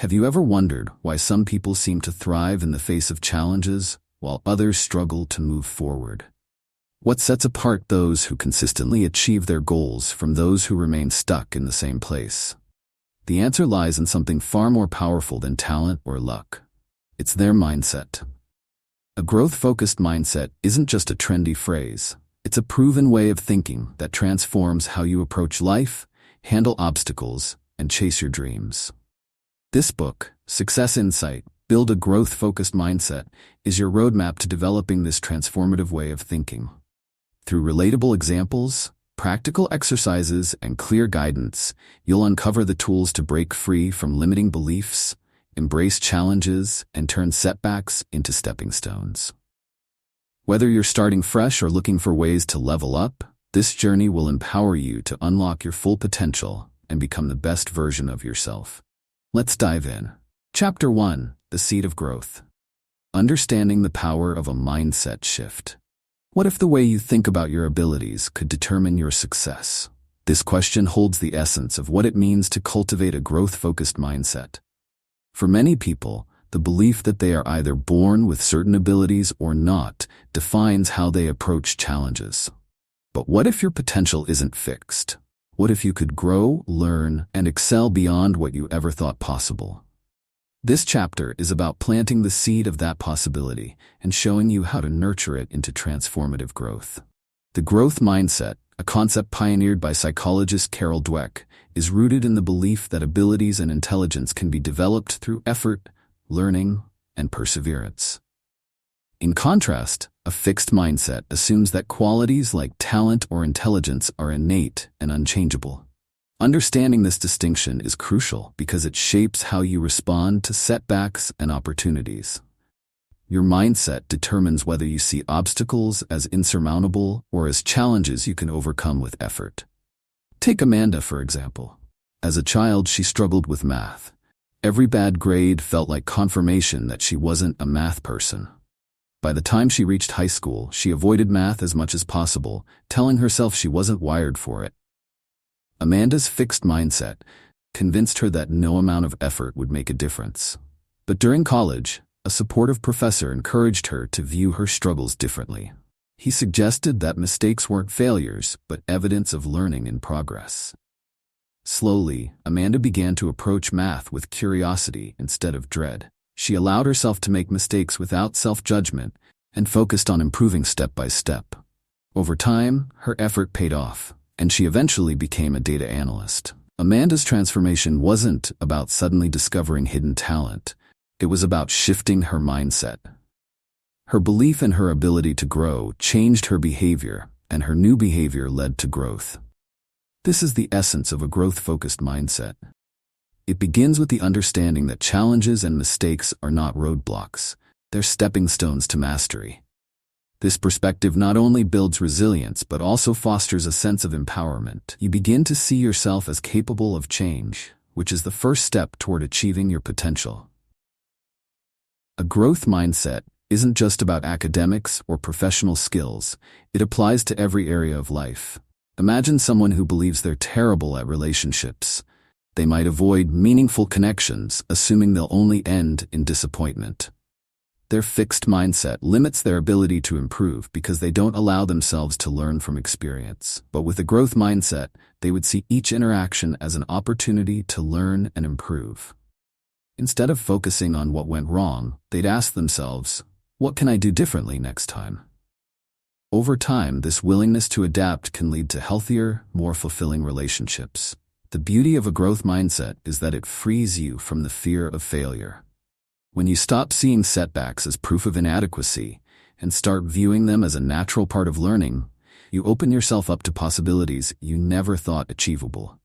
Have you ever wondered why some people seem to thrive in the face of challenges while others struggle to move forward? What sets apart those who consistently achieve their goals from those who remain stuck in the same place? The answer lies in something far more powerful than talent or luck. It's their mindset. A growth-focused mindset isn't just a trendy phrase. It's a proven way of thinking that transforms how you approach life, handle obstacles, and chase your dreams. This book, Success Insight: Build a Growth-Focused Mindset, is your roadmap to developing this transformative way of thinking. Through relatable examples, practical exercises, and clear guidance, you'll uncover the tools to break free from limiting beliefs, embrace challenges, and turn setbacks into stepping stones. Whether you're starting fresh or looking for ways to level up, this journey will empower you to unlock your full potential and become the best version of yourself. Let's dive in. Chapter 1: The Seed of Growth. Understanding the power of a mindset shift. What if the way you think about your abilities could determine your success? This question holds the essence of what it means to cultivate a growth-focused mindset. For many people, the belief that they are either born with certain abilities or not defines how they approach challenges. But what if your potential isn't fixed? What if you could grow, learn, and excel beyond what you ever thought possible? This chapter is about planting the seed of that possibility and showing you how to nurture it into transformative growth. The growth mindset, a concept pioneered by psychologist Carol Dweck, is rooted in the belief that abilities and intelligence can be developed through effort, learning, and perseverance. In contrast, a fixed mindset assumes that qualities like talent or intelligence are innate and unchangeable. Understanding this distinction is crucial because it shapes how you respond to setbacks and opportunities. Your mindset determines whether you see obstacles as insurmountable or as challenges you can overcome with effort. Take Amanda, for example. As a child, she struggled with math. Every bad grade felt like confirmation that she wasn't a math person. By the time she reached high school, she avoided math as much as possible, telling herself she wasn't wired for it. Amanda's fixed mindset convinced her that no amount of effort would make a difference. But during college, a supportive professor encouraged her to view her struggles differently. He suggested that mistakes weren't failures, but evidence of learning in progress. Slowly, Amanda began to approach math with curiosity instead of dread. She allowed herself to make mistakes without self-judgment and focused on improving step by step. Over time, her effort paid off, and she eventually became a data analyst. Amanda's transformation wasn't about suddenly discovering hidden talent. It was about shifting her mindset. Her belief in her ability to grow changed her behavior, and her new behavior led to growth. This is the essence of a growth-focused mindset. It begins with the understanding that challenges and mistakes are not roadblocks. They're stepping stones to mastery. This perspective not only builds resilience but also fosters a sense of empowerment. You begin to see yourself as capable of change, which is the first step toward achieving your potential. A growth mindset isn't just about academics or professional skills. It applies to every area of life. Imagine someone who believes they're terrible at relationships. They might avoid meaningful connections, assuming they'll only end in disappointment. Their fixed mindset limits their ability to improve because they don't allow themselves to learn from experience. But with a growth mindset, they would see each interaction as an opportunity to learn and improve. Instead of focusing on what went wrong, they'd ask themselves, what can I do differently next time? Over time, this willingness to adapt can lead to healthier, more fulfilling relationships. The beauty of a growth mindset is that it frees you from the fear of failure. When you stop seeing setbacks as proof of inadequacy and start viewing them as a natural part of learning, you open yourself up to possibilities you never thought achievable.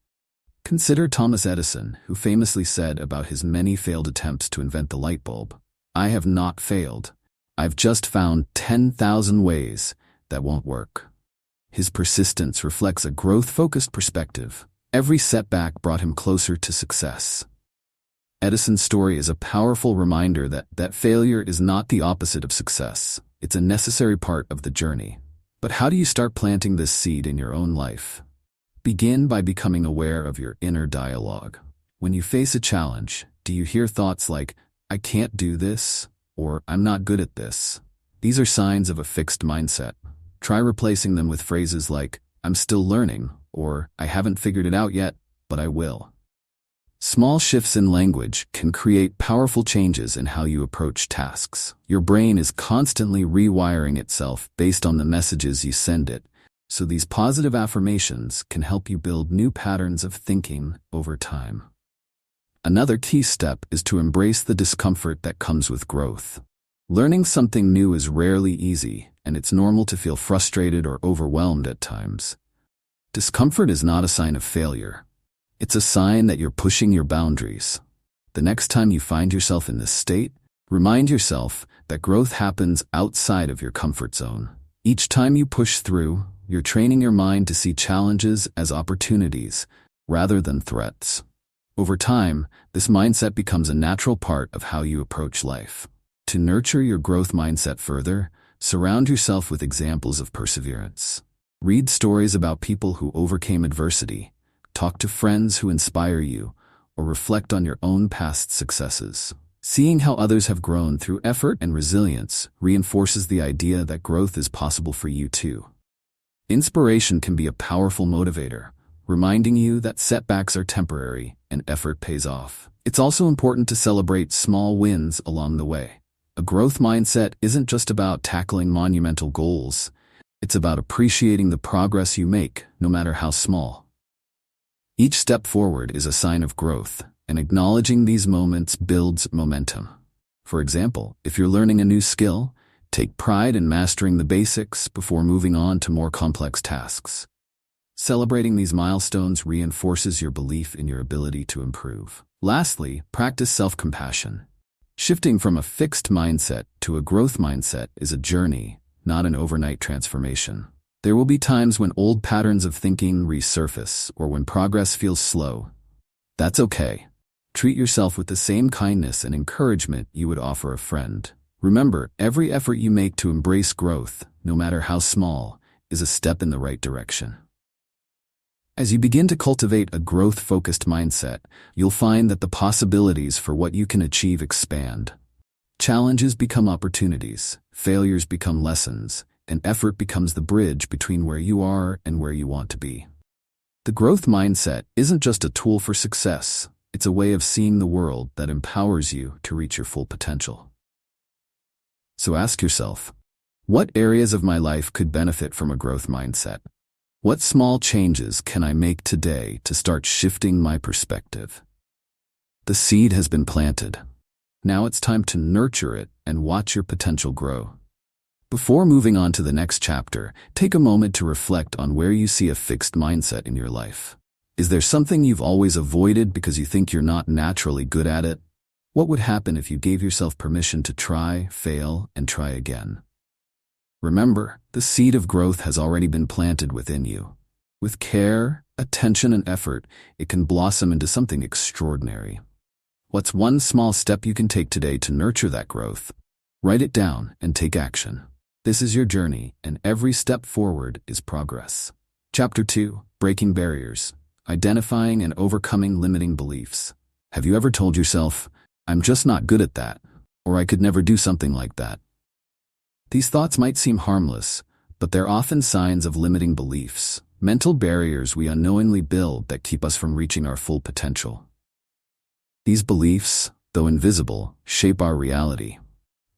Consider Thomas Edison, who famously said about his many failed attempts to invent the light bulb, "I have not failed. I've just found 10,000 ways that won't work." His persistence reflects a growth-focused perspective. Every setback brought him closer to success. Edison's story is a powerful reminder that failure is not the opposite of success. It's a necessary part of the journey. But how do you start planting this seed in your own life? Begin by becoming aware of your inner dialogue. When you face a challenge, Do you hear thoughts like, "I can't do this," or "I'm not good at this"? These are signs of a fixed mindset. Try replacing them with phrases like, "I'm still learning," or "I haven't figured it out yet, but I will." Small shifts in language can create powerful changes in how you approach tasks. Your brain is constantly rewiring itself based on the messages you send it, so these positive affirmations can help you build new patterns of thinking over time. Another key step is to embrace the discomfort that comes with growth. Learning something new is rarely easy, and it's normal to feel frustrated or overwhelmed at times. Discomfort is not a sign of failure. It's a sign that you're pushing your boundaries. The next time you find yourself in this state, remind yourself that growth happens outside of your comfort zone. Each time you push through, you're training your mind to see challenges as opportunities rather than threats. Over time, this mindset becomes a natural part of how you approach life. To nurture your growth mindset further, surround yourself with examples of perseverance. Read stories about people who overcame adversity, talk to friends who inspire you, or reflect on your own past successes. Seeing how others have grown through effort and resilience reinforces the idea that growth is possible for you too. Inspiration can be a powerful motivator, reminding you that setbacks are temporary and effort pays off. It's also important to celebrate small wins along the way. A growth mindset isn't just about tackling monumental goals. It's about appreciating the progress you make, no matter how small. Each step forward is a sign of growth, and acknowledging these moments builds momentum. For example, if you're learning a new skill, take pride in mastering the basics before moving on to more complex tasks. Celebrating these milestones reinforces your belief in your ability to improve. Lastly, practice self-compassion. Shifting from a fixed mindset to a growth mindset is a journey, not an overnight transformation. There will be times when old patterns of thinking resurface or when progress feels slow. That's okay. Treat yourself with the same kindness and encouragement you would offer a friend. Remember, every effort you make to embrace growth, no matter how small, is a step in the right direction. As you begin to cultivate a growth-focused mindset, you'll find that the possibilities for what you can achieve expand. Challenges become opportunities, failures become lessons, and effort becomes the bridge between where you are and where you want to be. The growth mindset isn't just a tool for success, it's a way of seeing the world that empowers you to reach your full potential. So ask yourself, what areas of my life could benefit from a growth mindset? What small changes can I make today to start shifting my perspective? The seed has been planted. Now it's time to nurture it and watch your potential grow. Before moving on to the next chapter, take a moment to reflect on where you see a fixed mindset in your life. Is there something you've always avoided because you think you're not naturally good at it? What would happen if you gave yourself permission to try, fail, and try again? Remember, the seed of growth has already been planted within you. With care, attention, and effort, it can blossom into something extraordinary. What's one small step you can take today to nurture that growth? Write it down and take action. This is your journey, and every step forward is progress. Chapter 2: Breaking Barriers. Identifying and overcoming limiting beliefs. Have you ever told yourself, "I'm just not good at that," or "I could never do something like that"? These thoughts might seem harmless, but they're often signs of limiting beliefs, mental barriers we unknowingly build that keep us from reaching our full potential. These beliefs, though invisible, shape our reality.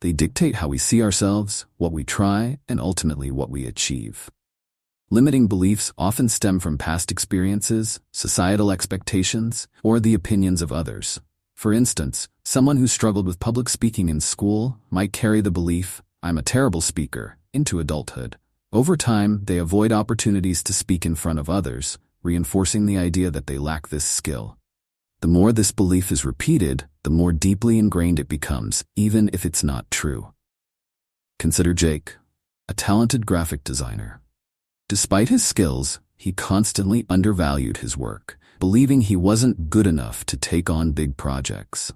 They dictate how we see ourselves, what we try, and ultimately what we achieve. Limiting beliefs often stem from past experiences, societal expectations, or the opinions of others. For instance, someone who struggled with public speaking in school might carry the belief, "I'm a terrible speaker," into adulthood. Over time, they avoid opportunities to speak in front of others, reinforcing the idea that they lack this skill. The more this belief is repeated, the more deeply ingrained it becomes, even if it's not true. Consider Jake, a talented graphic designer. Despite his skills, he constantly undervalued his work, believing he wasn't good enough to take on big projects.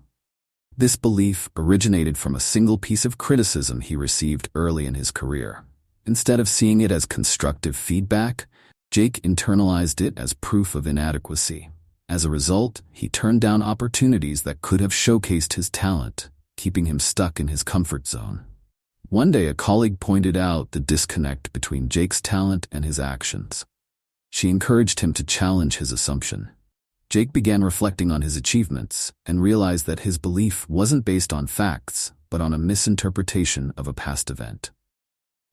This belief originated from a single piece of criticism he received early in his career. Instead of seeing it as constructive feedback, Jake internalized it as proof of inadequacy. As a result, he turned down opportunities that could have showcased his talent, keeping him stuck in his comfort zone. One day, a colleague pointed out the disconnect between Jake's talent and his actions. She encouraged him to challenge his assumption. Jake began reflecting on his achievements and realized that his belief wasn't based on facts, but on a misinterpretation of a past event.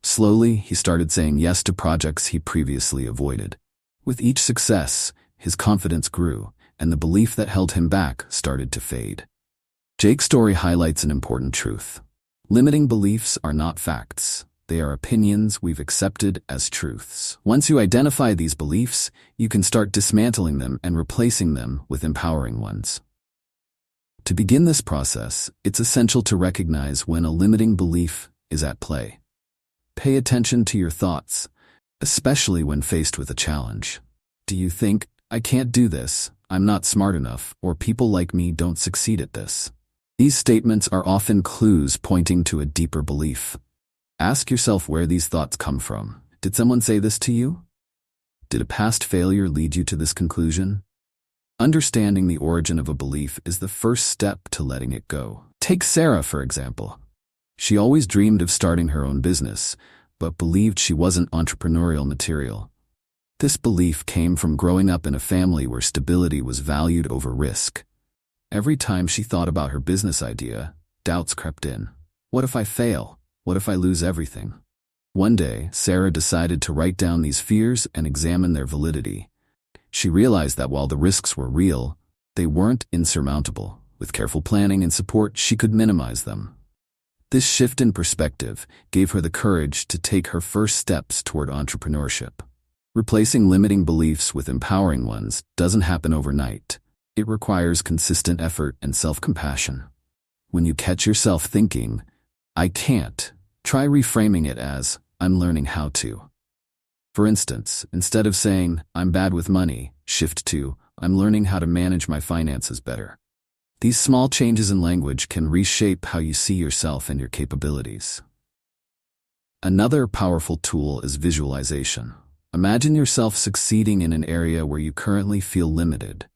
Slowly, he started saying yes to projects he previously avoided. With each success, his confidence grew, and the belief that held him back started to fade. Jake's story highlights an important truth. Limiting beliefs are not facts. They are opinions we've accepted as truths. Once you identify these beliefs, you can start dismantling them and replacing them with empowering ones. To begin this process, it's essential to recognize when a limiting belief is at play. Pay attention to your thoughts, especially when faced with a challenge. Do you think, "I can't do this, I'm not smart enough," or "people like me don't succeed at this"? These statements are often clues pointing to a deeper belief. Ask yourself where these thoughts come from. Did someone say this to you? Did a past failure lead you to this conclusion? Understanding the origin of a belief is the first step to letting it go. Take Sarah, for example. She always dreamed of starting her own business, but believed she wasn't entrepreneurial material. This belief came from growing up in a family where stability was valued over risk. Every time she thought about her business idea, doubts crept in. What if I fail? What if I lose everything? One day, Sarah decided to write down these fears and examine their validity. She realized that while the risks were real, they weren't insurmountable. With careful planning and support, she could minimize them. This shift in perspective gave her the courage to take her first steps toward entrepreneurship. Replacing limiting beliefs with empowering ones doesn't happen overnight. It requires consistent effort and self-compassion. When you catch yourself thinking, "I can't," try reframing it as, "I'm learning how to." For instance, instead of saying, "I'm bad with money," shift to, "I'm learning how to manage my finances better." These small changes in language can reshape how you see yourself and your capabilities. Another powerful tool is visualization. Imagine yourself succeeding in an area where you currently feel limited.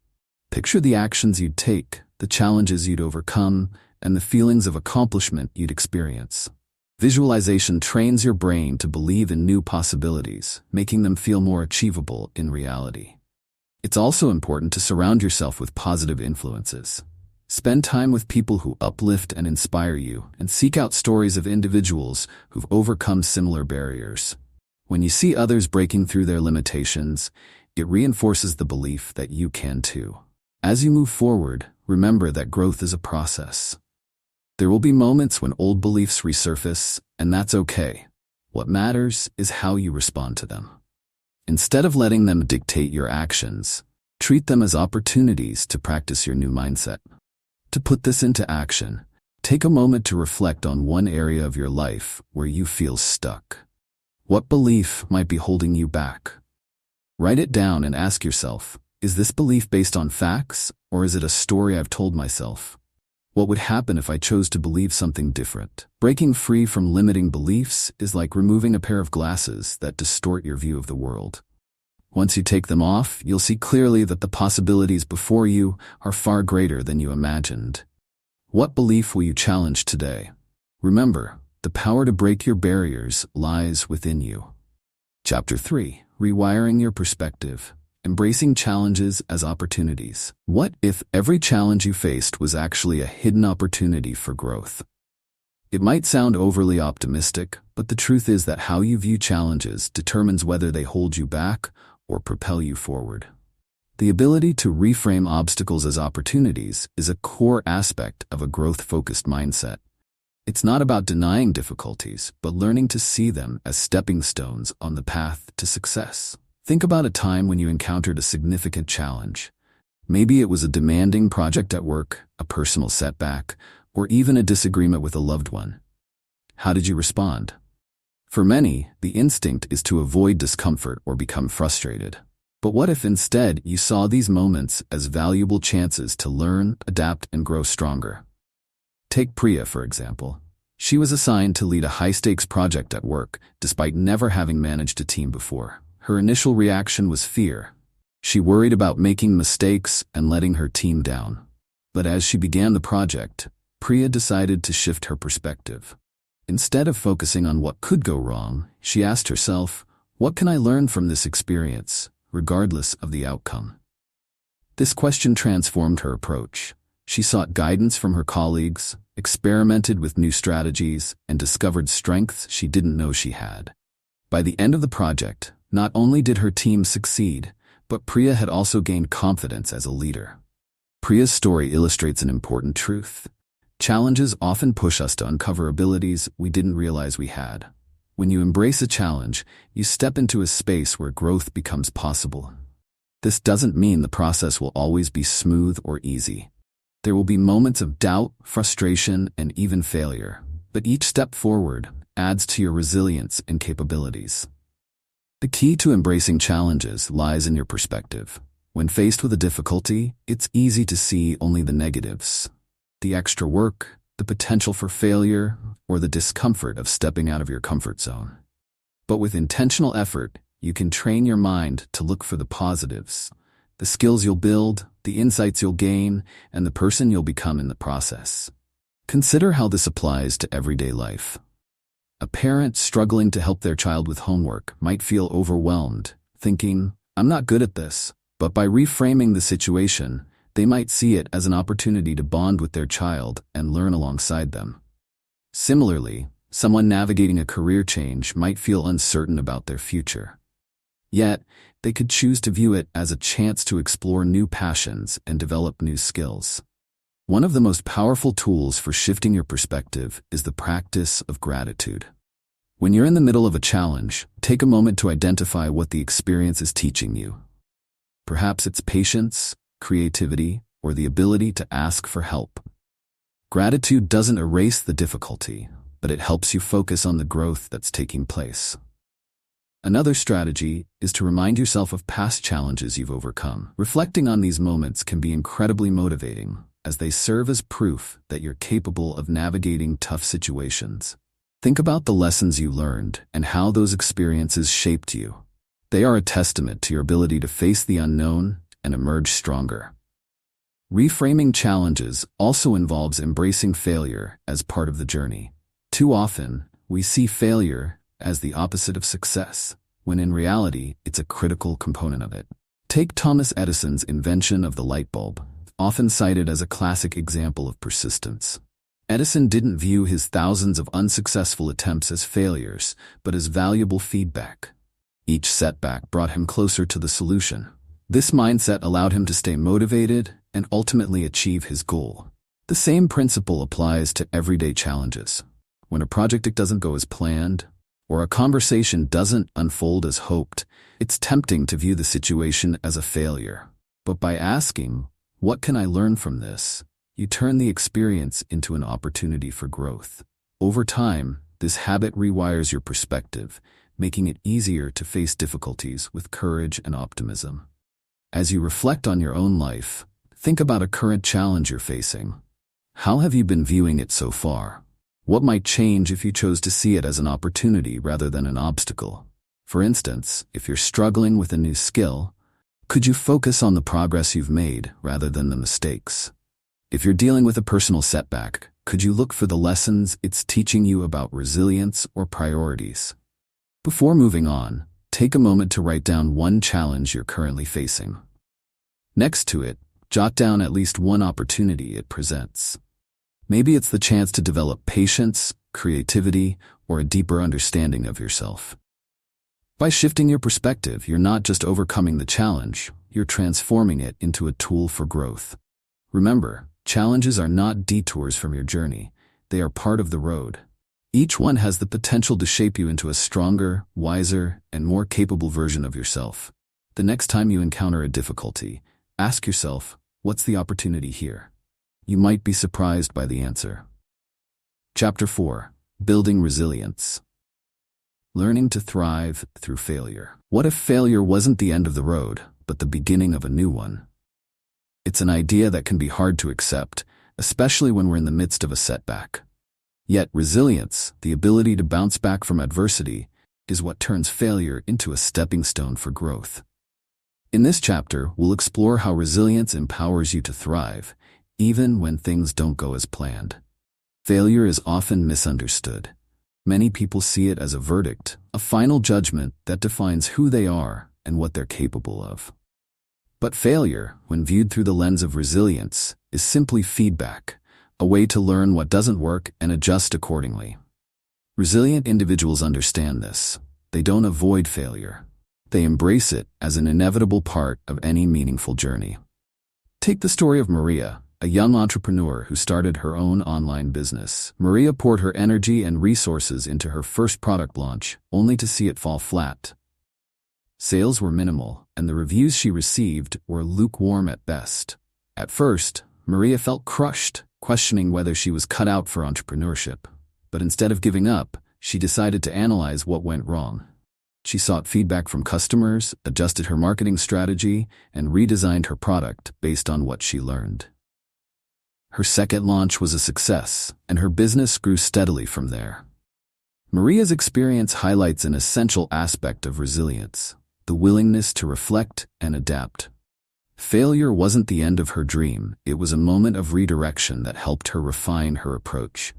Picture the actions you'd take, the challenges you'd overcome, and the feelings of accomplishment you'd experience. Visualization trains your brain to believe in new possibilities, making them feel more achievable in reality. It's also important to surround yourself with positive influences. Spend time with people who uplift and inspire you, and seek out stories of individuals who've overcome similar barriers. When you see others breaking through their limitations, it reinforces the belief that you can too. As you move forward, remember that growth is a process. There will be moments when old beliefs resurface, and that's okay. What matters is how you respond to them. Instead of letting them dictate your actions, treat them as opportunities to practice your new mindset. To put this into action, take a moment to reflect on one area of your life where you feel stuck. What belief might be holding you back? Write it down and ask yourself, is this belief based on facts, or is it a story I've told myself? What would happen if I chose to believe something different? Breaking free from limiting beliefs is like removing a pair of glasses that distort your view of the world. Once you take them off, you'll see clearly that the possibilities before you are far greater than you imagined. What belief will you challenge today? Remember, the power to break your barriers lies within you. Chapter 3: Rewiring Your Perspective. Embracing challenges as opportunities. What if every challenge you faced was actually a hidden opportunity for growth? It might sound overly optimistic, but the truth is that how you view challenges determines whether they hold you back or propel you forward. The ability to reframe obstacles as opportunities is a core aspect of a growth-focused mindset. It's not about denying difficulties, but learning to see them as stepping stones on the path to success. Think about a time when you encountered a significant challenge. Maybe it was a demanding project at work, a personal setback, or even a disagreement with a loved one. How did you respond? For many, the instinct is to avoid discomfort or become frustrated. But what if instead you saw these moments as valuable chances to learn, adapt, and grow stronger? Take Priya, for example. She was assigned to lead a high-stakes project at work, despite never having managed a team before. Her initial reaction was fear. She worried about making mistakes and letting her team down. But as she began the project, Priya decided to shift her perspective. Instead of focusing on what could go wrong, she asked herself, "What can I learn from this experience, regardless of the outcome?" This question transformed her approach. She sought guidance from her colleagues, experimented with new strategies, and discovered strengths she didn't know she had. By the end of the project, not only did her team succeed, but Priya had also gained confidence as a leader. Priya's story illustrates an important truth. Challenges often push us to uncover abilities we didn't realize we had. When you embrace a challenge, you step into a space where growth becomes possible. This doesn't mean the process will always be smooth or easy. There will be moments of doubt, frustration, and even failure, but each step forward adds to your resilience and capabilities. The key to embracing challenges lies in your perspective. When faced with a difficulty, it's easy to see only the negatives. The extra work, the potential for failure, or the discomfort of stepping out of your comfort zone. But with intentional effort, you can train your mind to look for the positives, the skills you'll build, the insights you'll gain, and the person you'll become in the process. Consider how this applies to everyday life. A parent struggling to help their child with homework might feel overwhelmed, thinking, "I'm not good at this." But by reframing the situation, they might see it as an opportunity to bond with their child and learn alongside them. Similarly, someone navigating a career change might feel uncertain about their future. Yet, they could choose to view it as a chance to explore new passions and develop new skills. One of the most powerful tools for shifting your perspective is the practice of gratitude. When you're in the middle of a challenge, take a moment to identify what the experience is teaching you. Perhaps it's patience, creativity, or the ability to ask for help. Gratitude doesn't erase the difficulty, but it helps you focus on the growth that's taking place. Another strategy is to remind yourself of past challenges you've overcome. Reflecting on these moments can be incredibly motivating, as they serve as proof that you're capable of navigating tough situations. Think about the lessons you learned and how those experiences shaped you. They are a testament to your ability to face the unknown and emerge stronger. Reframing challenges also involves embracing failure as part of the journey. Too often, we see failure as the opposite of success, when in reality, it's a critical component of it. Take Thomas Edison's invention of the light bulb, often cited as a classic example of persistence. Edison didn't view his thousands of unsuccessful attempts as failures, but as valuable feedback. Each setback brought him closer to the solution. This mindset allowed him to stay motivated and ultimately achieve his goal. The same principle applies to everyday challenges. When a project doesn't go as planned, or a conversation doesn't unfold as hoped, it's tempting to view the situation as a failure. But by asking, "What can I learn from this?" you turn the experience into an opportunity for growth. Over time, this habit rewires your perspective, making it easier to face difficulties with courage and optimism. As you reflect on your own life, think about a current challenge you're facing. How have you been viewing it so far? What might change if you chose to see it as an opportunity rather than an obstacle? For instance, if you're struggling with a new skill, could you focus on the progress you've made rather than the mistakes? If you're dealing with a personal setback, could you look for the lessons it's teaching you about resilience or priorities? Before moving on, take a moment to write down one challenge you're currently facing. Next to it, jot down at least one opportunity it presents. Maybe it's the chance to develop patience, creativity, or a deeper understanding of yourself. By shifting your perspective, you're not just overcoming the challenge, you're transforming it into a tool for growth. Remember, challenges are not detours from your journey, they are part of the road. Each one has the potential to shape you into a stronger, wiser, and more capable version of yourself. The next time you encounter a difficulty, ask yourself, what's the opportunity here? You might be surprised by the answer. Chapter 4. Building Resilience. Learning to thrive through failure. What if failure wasn't the end of the road, but the beginning of a new one? It's an idea that can be hard to accept, especially when we're in the midst of a setback. Yet resilience, the ability to bounce back from adversity, is what turns failure into a stepping stone for growth. In this chapter, we'll explore how resilience empowers you to thrive, even when things don't go as planned. Failure is often misunderstood. Many people see it as a verdict, a final judgment that defines who they are and what they're capable of. But failure, when viewed through the lens of resilience, is simply feedback, a way to learn what doesn't work and adjust accordingly. Resilient individuals understand this. They don't avoid failure. They embrace it as an inevitable part of any meaningful journey. Take the story of Maria, a young entrepreneur who started her own online business. Maria poured her energy and resources into her first product launch, only to see it fall flat. Sales were minimal, and the reviews she received were lukewarm at best. At first, Maria felt crushed, questioning whether she was cut out for entrepreneurship. But instead of giving up, she decided to analyze what went wrong. She sought feedback from customers, adjusted her marketing strategy, and redesigned her product based on what she learned. Her second launch was a success, and her business grew steadily from there. Maria's experience highlights an essential aspect of resilience: the willingness to reflect and adapt. Failure wasn't the end of her dream, it was a moment of redirection that helped her refine her approach.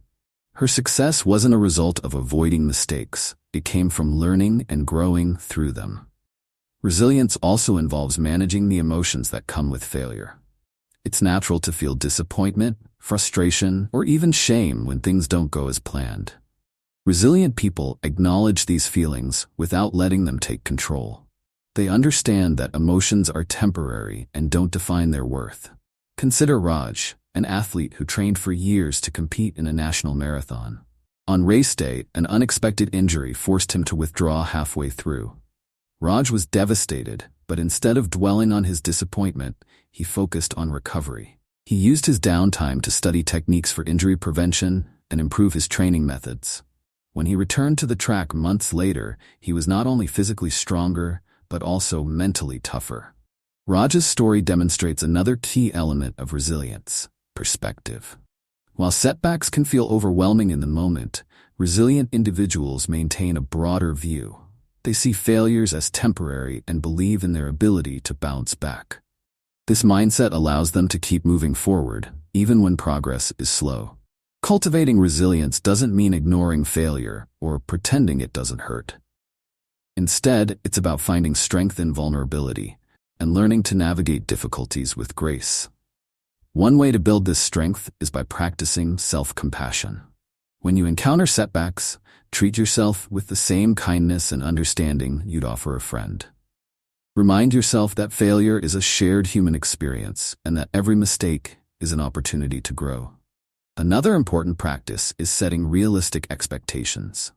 Her success wasn't a result of avoiding mistakes, it came from learning and growing through them. Resilience also involves managing the emotions that come with failure. It's natural to feel disappointment, frustration, or even shame when things don't go as planned. Resilient people acknowledge these feelings without letting them take control. They understand that emotions are temporary and don't define their worth. Consider Raj, an athlete who trained for years to compete in a national marathon. On race day, an unexpected injury forced him to withdraw halfway through. Raj was devastated, but instead of dwelling on his disappointment, he focused on recovery. He used his downtime to study techniques for injury prevention and improve his training methods. When he returned to the track months later, he was not only physically stronger, but also mentally tougher. Raj's story demonstrates another key element of resilience: perspective. While setbacks can feel overwhelming in the moment, resilient individuals maintain a broader view. They see failures as temporary and believe in their ability to bounce back. This mindset allows them to keep moving forward, even when progress is slow. Cultivating resilience doesn't mean ignoring failure or pretending it doesn't hurt. Instead, it's about finding strength in vulnerability and learning to navigate difficulties with grace. One way to build this strength is by practicing self-compassion. When you encounter setbacks, treat yourself with the same kindness and understanding you'd offer a friend. Remind yourself that failure is a shared human experience and that every mistake is an opportunity to grow. Another important practice is setting realistic expectations.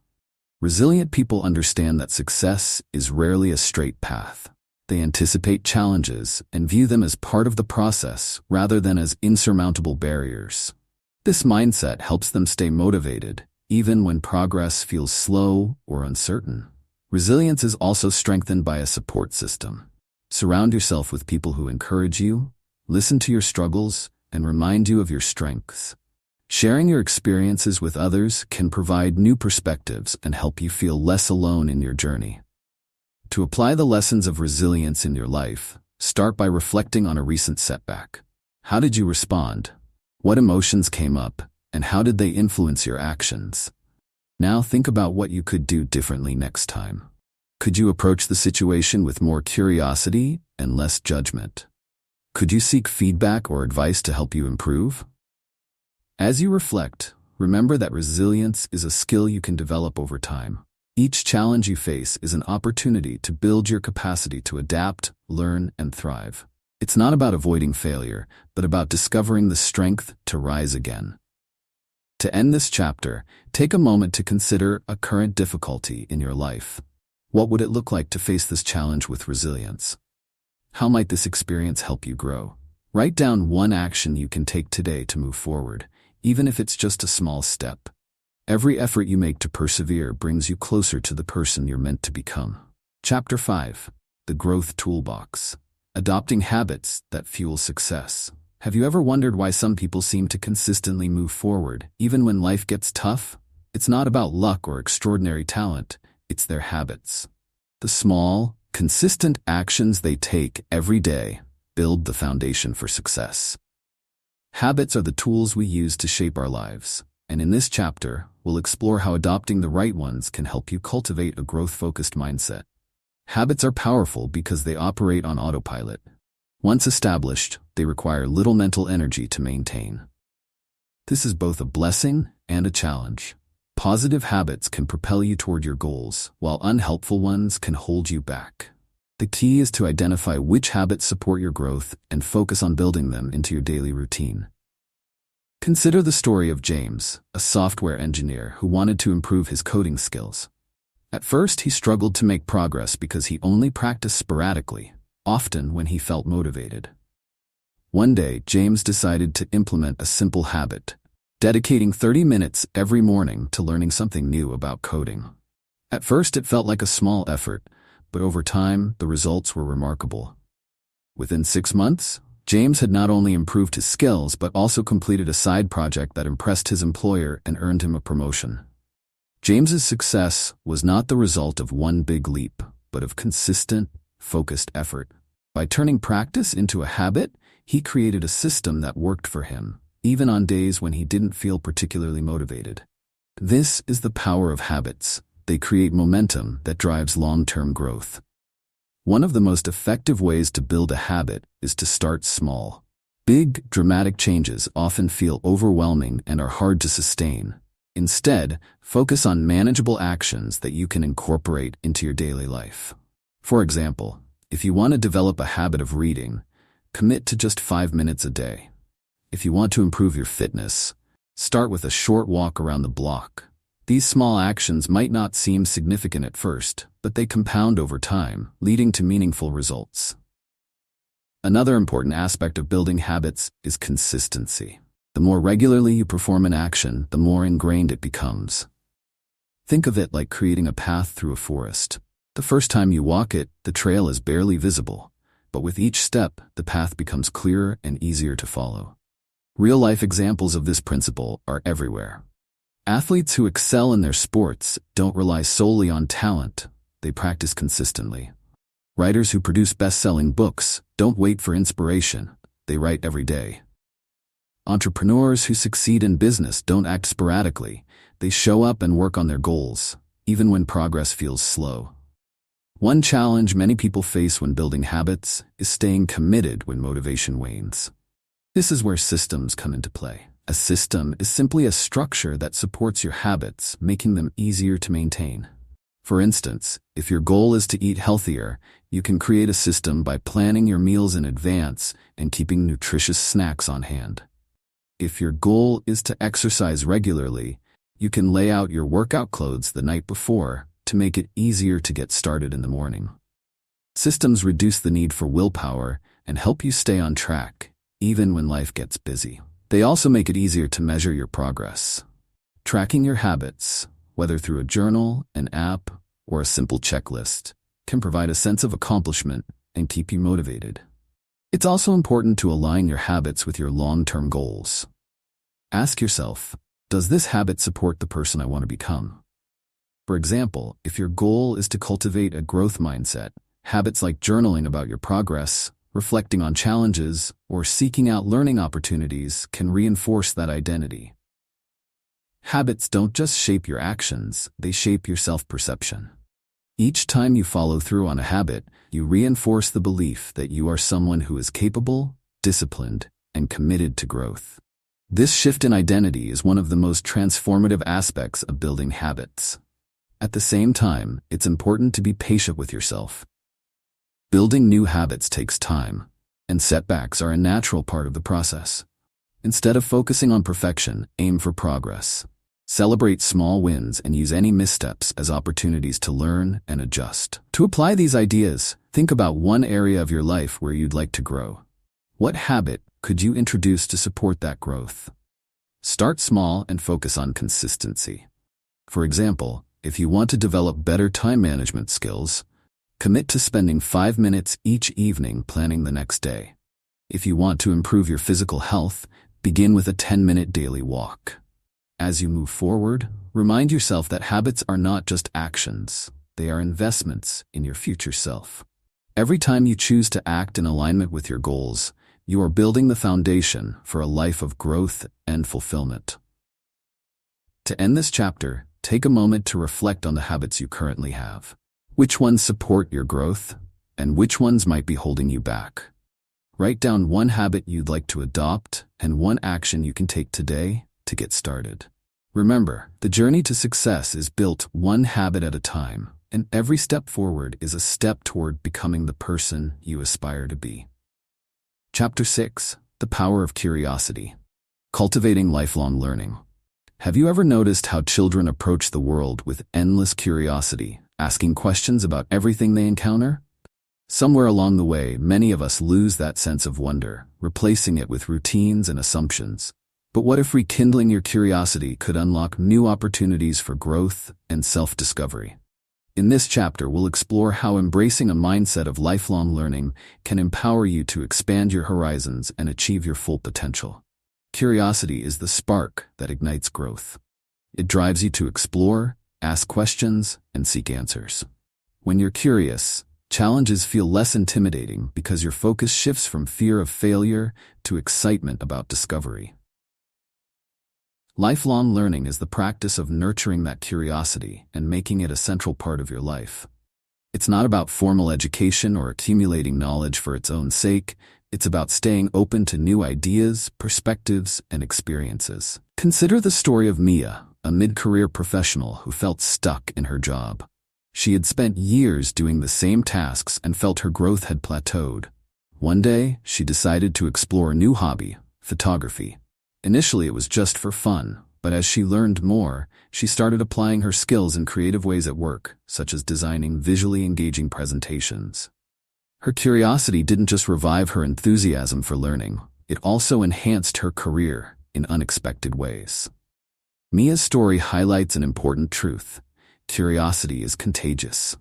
Resilient people understand that success is rarely a straight path. They anticipate challenges and view them as part of the process rather than as insurmountable barriers. This mindset helps them stay motivated, even when progress feels slow or uncertain. Resilience is also strengthened by a support system. Surround yourself with people who encourage you, listen to your struggles, and remind you of your strengths. Sharing your experiences with others can provide new perspectives and help you feel less alone in your journey. To apply the lessons of resilience in your life, start by reflecting on a recent setback. How did you respond? What emotions came up, and how did they influence your actions? Now think about what you could do differently next time. Could you approach the situation with more curiosity and less judgment? Could you seek feedback or advice to help you improve? As you reflect, remember that resilience is a skill you can develop over time. Each challenge you face is an opportunity to build your capacity to adapt, learn, and thrive. It's not about avoiding failure, but about discovering the strength to rise again. To end this chapter, take a moment to consider a current difficulty in your life. What would it look like to face this challenge with resilience? How might this experience help you grow? Write down one action you can take today to move forward, even if it's just a small step. Every effort you make to persevere brings you closer to the person you're meant to become. Chapter 5. The Growth Toolbox. Adopting habits that fuel success. Have you ever wondered why some people seem to consistently move forward, even when life gets tough? It's not about luck or extraordinary talent, it's their habits. The small, Consistent actions they take every day build the foundation for success. Habits are the tools we use to shape our lives, and in this chapter, we'll explore how adopting the right ones can help you cultivate a growth-focused mindset. Habits are powerful because they operate on autopilot. Once established, they require little mental energy to maintain. This is both a blessing and a challenge. Positive habits can propel you toward your goals, while unhelpful ones can hold you back. The key is to identify which habits support your growth and focus on building them into your daily routine. Consider the story of James, a software engineer who wanted to improve his coding skills. At first, he struggled to make progress because he only practiced sporadically, often when he felt motivated. One day, James decided to implement a simple habit, dedicating 30 minutes every morning to learning something new about coding. At first, it felt like a small effort, but over time, the results were remarkable. Within 6 months, James had not only improved his skills but also completed a side project that impressed his employer and earned him a promotion. James's success was not the result of one big leap, but of consistent, focused effort. By turning practice into a habit, he created a system that worked for him, even on days when he didn't feel particularly motivated. This is the power of habits. They create momentum that drives long-term growth. One of the most effective ways to build a habit is to start small. Big, dramatic changes often feel overwhelming and are hard to sustain. Instead, focus on manageable actions that you can incorporate into your daily life. For example, if you want to develop a habit of reading, commit to just 5 minutes a day. If you want to improve your fitness, start with a short walk around the block. These small actions might not seem significant at first, but they compound over time, leading to meaningful results. Another important aspect of building habits is consistency. The more regularly you perform an action, the more ingrained it becomes. Think of it like creating a path through a forest. The first time you walk it, the trail is barely visible, but with each step, the path becomes clearer and easier to follow. Real-life examples of this principle are everywhere. Athletes who excel in their sports don't rely solely on talent, they practice consistently. Writers who produce best-selling books don't wait for inspiration, they write every day. Entrepreneurs who succeed in business don't act sporadically, they show up and work on their goals, even when progress feels slow. One challenge many people face when building habits is staying committed when motivation wanes. This is where systems come into play. A system is simply a structure that supports your habits, making them easier to maintain. For instance, if your goal is to eat healthier, you can create a system by planning your meals in advance and keeping nutritious snacks on hand. If your goal is to exercise regularly, you can lay out your workout clothes the night before to make it easier to get started in the morning. Systems reduce the need for willpower and help you stay on track, even when life gets busy. They also make it easier to measure your progress. Tracking your habits, whether through a journal, an app, or a simple checklist, can provide a sense of accomplishment and keep you motivated. It's also important to align your habits with your long-term goals. Ask yourself, does this habit support the person I want to become? For example, if your goal is to cultivate a growth mindset, habits like journaling about your progress, reflecting on challenges, or seeking out learning opportunities can reinforce that identity. Habits don't just shape your actions, they shape your self-perception. Each time you follow through on a habit, you reinforce the belief that you are someone who is capable, disciplined, and committed to growth. This shift in identity is one of the most transformative aspects of building habits. At the same time, it's important to be patient with yourself. Building new habits takes time, and setbacks are a natural part of the process. Instead of focusing on perfection, aim for progress. Celebrate small wins and use any missteps as opportunities to learn and adjust. To apply these ideas, think about one area of your life where you'd like to grow. What habit could you introduce to support that growth? Start small and focus on consistency. For example, if you want to develop better time management skills, commit to spending 5 minutes each evening planning the next day. If you want to improve your physical health, begin with a 10-minute daily walk. As you move forward, remind yourself that habits are not just actions. they are investments in your future self. Every time you choose to act in alignment with your goals, you are building the foundation for a life of growth and fulfillment. To end this chapter, take a moment to reflect on the habits you currently have. Which ones support your growth, and which ones might be holding you back? Write down one habit you'd like to adopt and one action you can take today to get started. Remember, the journey to success is built one habit at a time, and every step forward is a step toward becoming the person you aspire to be. Chapter 6: The Power of Curiosity. Cultivating lifelong learning. Have you ever noticed how children approach the world with endless curiosity, asking questions about everything they encounter? Somewhere along the way, many of us lose that sense of wonder, replacing it with routines and assumptions. But what if rekindling your curiosity could unlock new opportunities for growth and self-discovery? In this chapter, we'll explore how embracing a mindset of lifelong learning can empower you to expand your horizons and achieve your full potential. Curiosity is the spark that ignites growth. It drives you to explore, ask questions, and seek answers. When you're curious, challenges feel less intimidating because your focus shifts from fear of failure to excitement about discovery. Lifelong learning is the practice of nurturing that curiosity and making it a central part of your life. It's not about formal education or accumulating knowledge for its own sake. It's about staying open to new ideas, perspectives, and experiences. Consider the story of Mia, a mid-career professional who felt stuck in her job. She had spent years doing the same tasks and felt her growth had plateaued. One day, she decided to explore a new hobby, photography. Initially, it was just for fun, but as she learned more, she started applying her skills in creative ways at work, such as designing visually engaging presentations. Her curiosity didn't just revive her enthusiasm for learning, it also enhanced her career in unexpected ways. Mia's story highlights an important truth. Curiosity is contagious.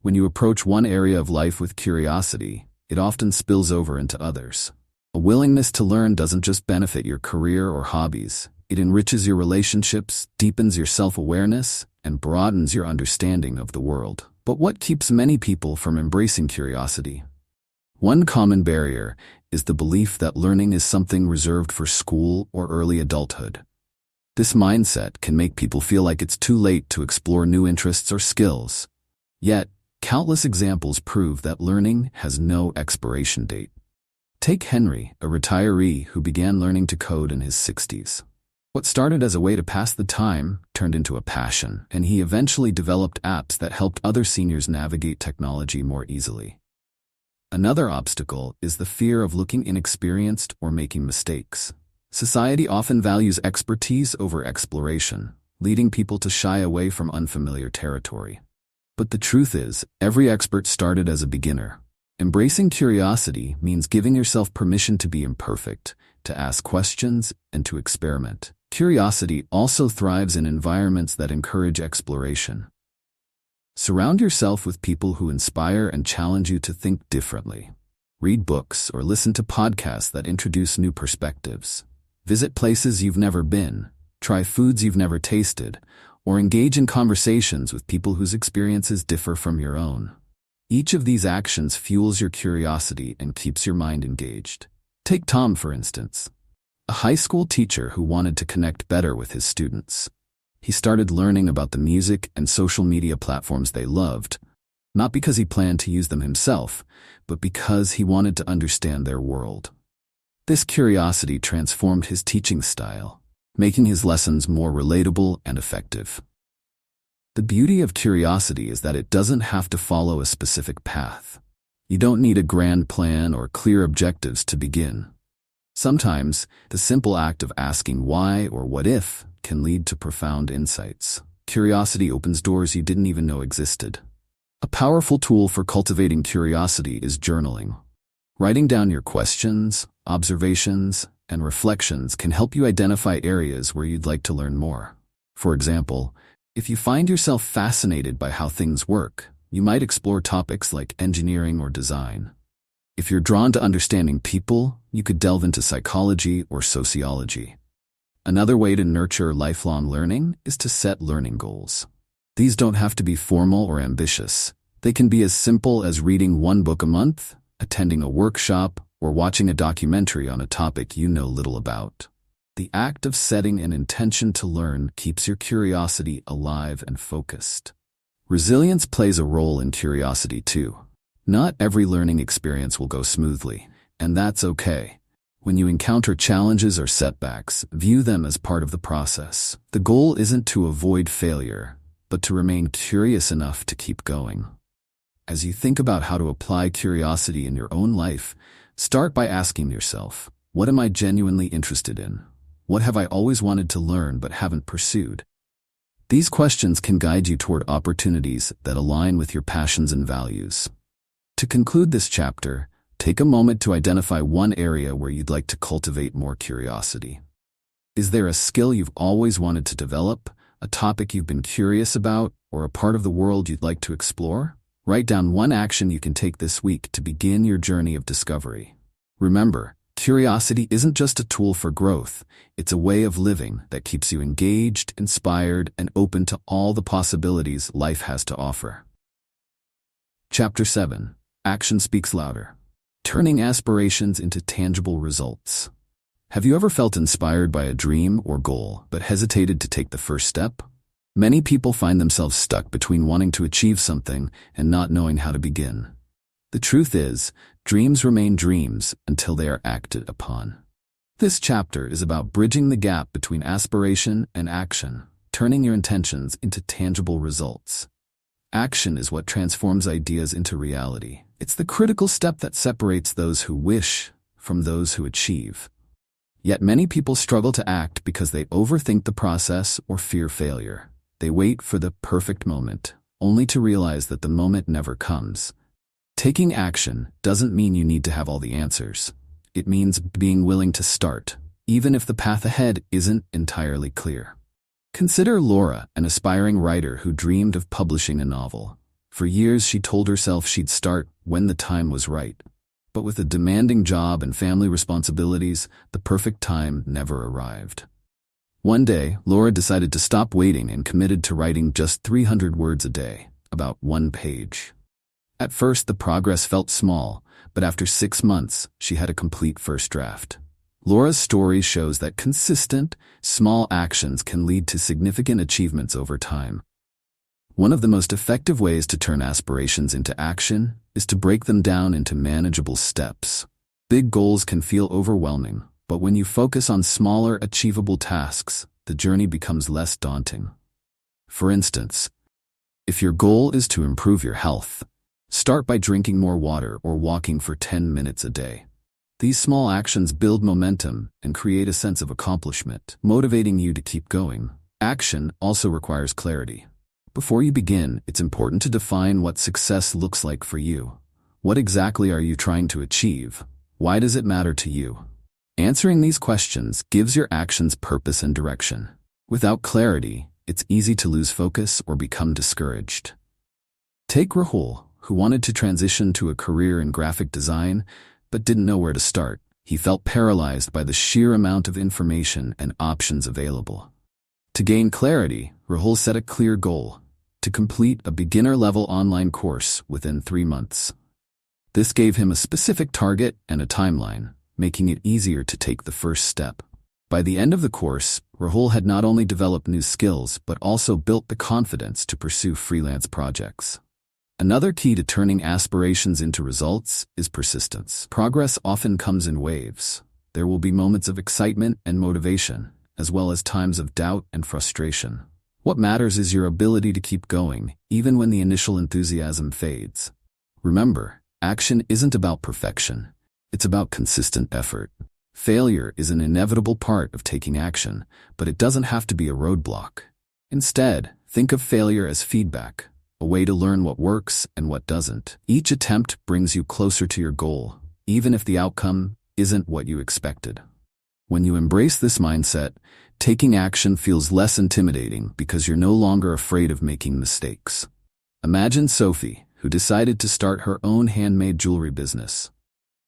When you approach one area of life with curiosity, it often spills over into others. A willingness to learn doesn't just benefit your career or hobbies, it enriches your relationships, deepens your self-awareness, and broadens your understanding of the world. But what keeps many people from embracing curiosity? One common barrier is the belief that learning is something reserved for school or early adulthood. This mindset can make people feel like it's too late to explore new interests or skills. Yet, countless examples prove that learning has no expiration date. Take Henry, a retiree who began learning to code in his 60s. What started as a way to pass the time turned into a passion, and he eventually developed apps that helped other seniors navigate technology more easily. Another obstacle is the fear of looking inexperienced or making mistakes. Society often values expertise over exploration, leading people to shy away from unfamiliar territory. But the truth is, every expert started as a beginner. Embracing curiosity means giving yourself permission to be imperfect, to ask questions, and to experiment. Curiosity also thrives in environments that encourage exploration. Surround yourself with people who inspire and challenge you to think differently. Read books or listen to podcasts that introduce new perspectives. Visit places you've never been, try foods you've never tasted, or engage in conversations with people whose experiences differ from your own. Each of these actions fuels your curiosity and keeps your mind engaged. Take Tom, for instance, a high school teacher who wanted to connect better with his students. He started learning about the music and social media platforms they loved, not because he planned to use them himself, but because he wanted to understand their world. This curiosity transformed his teaching style, making his lessons more relatable and effective. The beauty of curiosity is that it doesn't have to follow a specific path. You don't need a grand plan or clear objectives to begin. Sometimes, the simple act of asking why or what if can lead to profound insights. Curiosity opens doors you didn't even know existed. A powerful tool for cultivating curiosity is journaling. Writing down your questions, observations, and reflections can help you identify areas where you'd like to learn more. For example, if you find yourself fascinated by how things work, you might explore topics like engineering or design. If you're drawn to understanding people, you could delve into psychology or sociology. Another way to nurture lifelong learning is to set learning goals. These don't have to be formal or ambitious. They can be as simple as reading one book a month, attending a workshop, or watching a documentary on a topic you know little about. The act of setting an intention to learn keeps your curiosity alive and focused. Resilience plays a role in curiosity too. Not every learning experience will go smoothly, and that's okay. When you encounter challenges or setbacks, view them as part of the process. The goal isn't to avoid failure, but to remain curious enough to keep going. As you think about how to apply curiosity in your own life, start by asking yourself, what am I genuinely interested in? What have I always wanted to learn but haven't pursued? These questions can guide you toward opportunities that align with your passions and values. To conclude this chapter, take a moment to identify one area where you'd like to cultivate more curiosity. Is there a skill you've always wanted to develop, a topic you've been curious about, or a part of the world you'd like to explore? Write down one action you can take this week to begin your journey of discovery. Remember, curiosity isn't just a tool for growth, it's a way of living that keeps you engaged, inspired, and open to all the possibilities life has to offer. Chapter 7. Action Speaks Louder. Turning aspirations into tangible results. Have you ever felt inspired by a dream or goal but hesitated to take the first step? Many people find themselves stuck between wanting to achieve something and not knowing how to begin. The truth is, dreams remain dreams until they are acted upon. This chapter is about bridging the gap between aspiration and action, turning your intentions into tangible results. Action is what transforms ideas into reality. It's the critical step that separates those who wish from those who achieve. Yet many people struggle to act because they overthink the process or fear failure. They wait for the perfect moment, only to realize that the moment never comes. Taking action doesn't mean you need to have all the answers. It means being willing to start, even if the path ahead isn't entirely clear. Consider Laura, an aspiring writer who dreamed of publishing a novel. For years she told herself she'd start when the time was right. But with a demanding job and family responsibilities, the perfect time never arrived. One day, Laura decided to stop waiting and committed to writing just 300 words a day, about one page. At first, the progress felt small, but after 6 months, she had a complete first draft. Laura's story shows that consistent, small actions can lead to significant achievements over time. One of the most effective ways to turn aspirations into action is to break them down into manageable steps. Big goals can feel overwhelming, but when you focus on smaller, achievable tasks, the journey becomes less daunting. For instance, if your goal is to improve your health, start by drinking more water or walking for 10 minutes a day. These small actions build momentum and create a sense of accomplishment, motivating you to keep going. Action also requires clarity. Before you begin, it's important to define what success looks like for you. What exactly are you trying to achieve? Why does it matter to you? Answering these questions gives your actions purpose and direction. Without clarity, it's easy to lose focus or become discouraged. Take Rahul, who wanted to transition to a career in graphic design, but didn't know where to start. He felt paralyzed by the sheer amount of information and options available. To gain clarity, Rahul set a clear goal: to complete a beginner-level online course within 3 months. This gave him a specific target and a timeline, making it easier to take the first step. By the end of the course, Rahul had not only developed new skills but also built the confidence to pursue freelance projects. Another key to turning aspirations into results is persistence. Progress often comes in waves. There will be moments of excitement and motivation, as well as times of doubt and frustration. What matters is your ability to keep going, even when the initial enthusiasm fades. Remember, action isn't about perfection. It's about consistent effort. Failure is an inevitable part of taking action, but it doesn't have to be a roadblock. Instead, think of failure as feedback, a way to learn what works and what doesn't. Each attempt brings you closer to your goal, even if the outcome isn't what you expected. When you embrace this mindset, taking action feels less intimidating because you're no longer afraid of making mistakes. Imagine Sophie, who decided to start her own handmade jewelry business.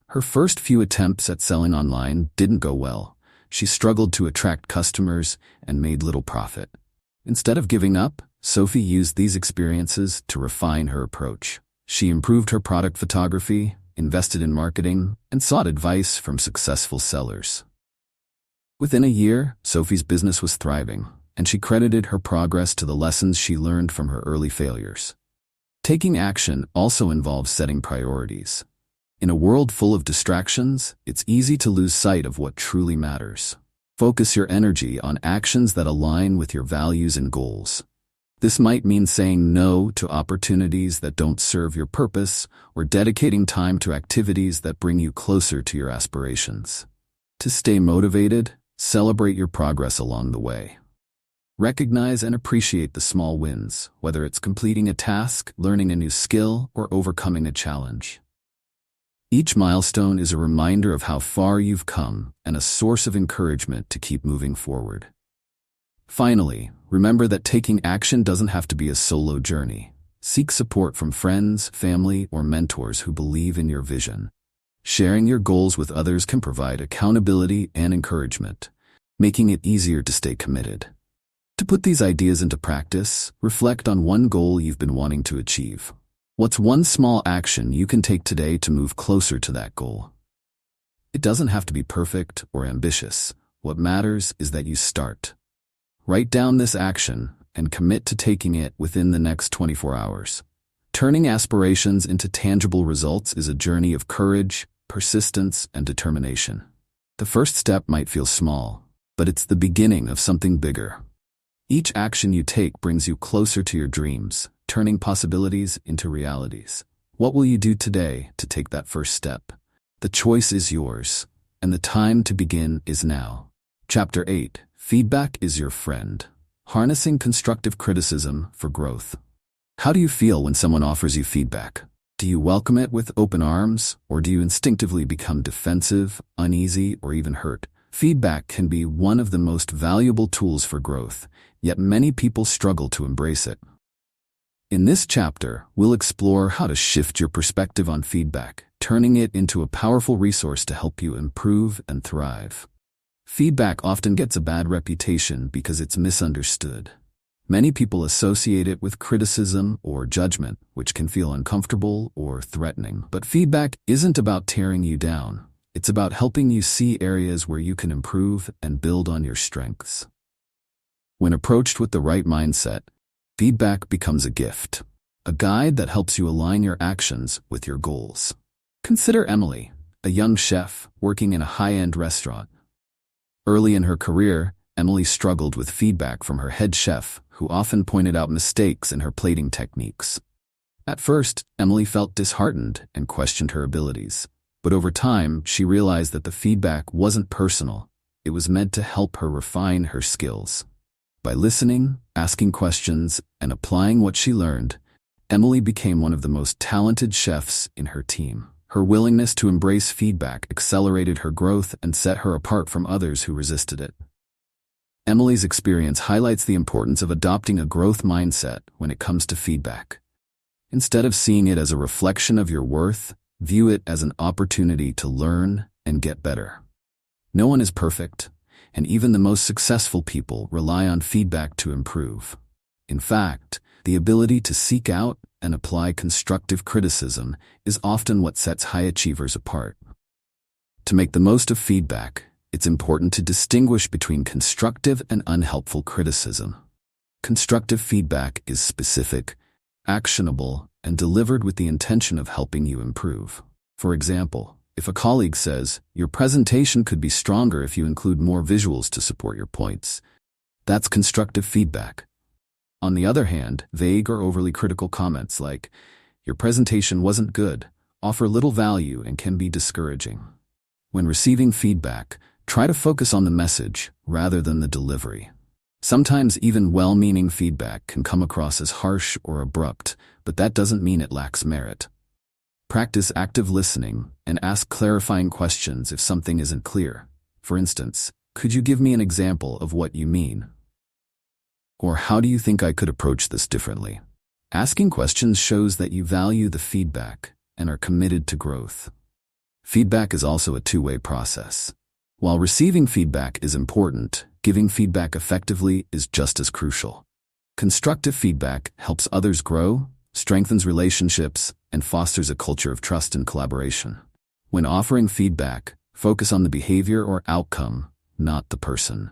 Her first few attempts at selling online didn't go well. She struggled to attract customers and made little profit. Instead of giving up, Sophie used these experiences to refine her approach. She improved her product photography, invested in marketing, and sought advice from successful sellers. Within a year, Sophie's business was thriving, and she credited her progress to the lessons she learned from her early failures. Taking action also involves setting priorities. In a world full of distractions, it's easy to lose sight of what truly matters. Focus your energy on actions that align with your values and goals. This might mean saying no to opportunities that don't serve your purpose or dedicating time to activities that bring you closer to your aspirations. To stay motivated, celebrate your progress along the way. Recognize and appreciate the small wins, whether it's completing a task, learning a new skill, or overcoming a challenge. Each milestone is a reminder of how far you've come and a source of encouragement to keep moving forward. Finally, remember that taking action doesn't have to be a solo journey. Seek support from friends, family, or mentors who believe in your vision. Sharing your goals with others can provide accountability and encouragement, making it easier to stay committed. To put these ideas into practice, reflect on one goal you've been wanting to achieve. What's one small action you can take today to move closer to that goal? It doesn't have to be perfect or ambitious. What matters is that you start. Write down this action and commit to taking it within the next 24 hours. Turning aspirations into tangible results is a journey of courage, persistence, and determination. The first step might feel small, but it's the beginning of something bigger. Each action you take brings you closer to your dreams, turning possibilities into realities. What will you do today to take that first step? The choice is yours, and the time to begin is now. Chapter 8. Feedback is your friend. Harnessing constructive criticism for growth. How do you feel when someone offers you feedback? Do you welcome it with open arms, or do you instinctively become defensive, uneasy, or even hurt? Feedback can be one of the most valuable tools for growth, yet many people struggle to embrace it. In this chapter, we'll explore how to shift your perspective on feedback, turning it into a powerful resource to help you improve and thrive. Feedback often gets a bad reputation because it's misunderstood. Many people associate it with criticism or judgment, which can feel uncomfortable or threatening. But feedback isn't about tearing you down. It's about helping you see areas where you can improve and build on your strengths. When approached with the right mindset, feedback becomes a gift, a guide that helps you align your actions with your goals. Consider Emily, a young chef working in a high-end restaurant. Early in her career, Emily struggled with feedback from her head chef, who often pointed out mistakes in her plating techniques. At first, Emily felt disheartened and questioned her abilities. But over time, she realized that the feedback wasn't personal. It was meant to help her refine her skills. By listening, asking questions, and applying what she learned, Emily became one of the most talented chefs in her team. Her willingness to embrace feedback accelerated her growth and set her apart from others who resisted it. Emily's experience highlights the importance of adopting a growth mindset when it comes to feedback. Instead of seeing it as a reflection of your worth, view it as an opportunity to learn and get better. No one is perfect, and even the most successful people rely on feedback to improve. In fact, the ability to seek out and apply constructive criticism is often what sets high achievers apart. To make the most of feedback, it's important to distinguish between constructive and unhelpful criticism. Constructive feedback is specific, actionable, and delivered with the intention of helping you improve. For example, if a colleague says, "Your presentation could be stronger if you include more visuals to support your points," that's constructive feedback. On the other hand, vague or overly critical comments like, "Your presentation wasn't good," offer little value and can be discouraging. When receiving feedback, try to focus on the message rather than the delivery. Sometimes even well-meaning feedback can come across as harsh or abrupt, but that doesn't mean it lacks merit. Practice active listening and ask clarifying questions if something isn't clear. For instance, "Could you give me an example of what you mean?" Or, "How do you think I could approach this differently?" Asking questions shows that you value the feedback and are committed to growth. Feedback is also a two-way process. While receiving feedback is important, giving feedback effectively is just as crucial. Constructive feedback helps others grow, strengthens relationships, and fosters a culture of trust and collaboration. When offering feedback, focus on the behavior or outcome, not the person.